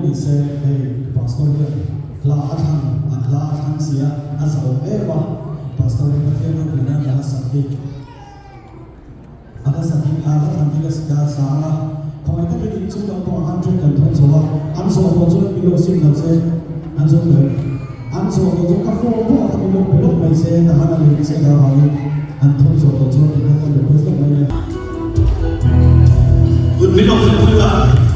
ni se pastor la athang sia azau ewa pastor pathian bina la sakti ada sakti ala thamila ska sala khoi ta ki chu da po 100 kan thon so an so ko chu pilo sim na se an so ko chu ka fo po ta pilo mai se ta hana le se da ha ni an thon so ko chu ka ta le ko so mai good middle of the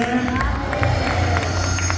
นะ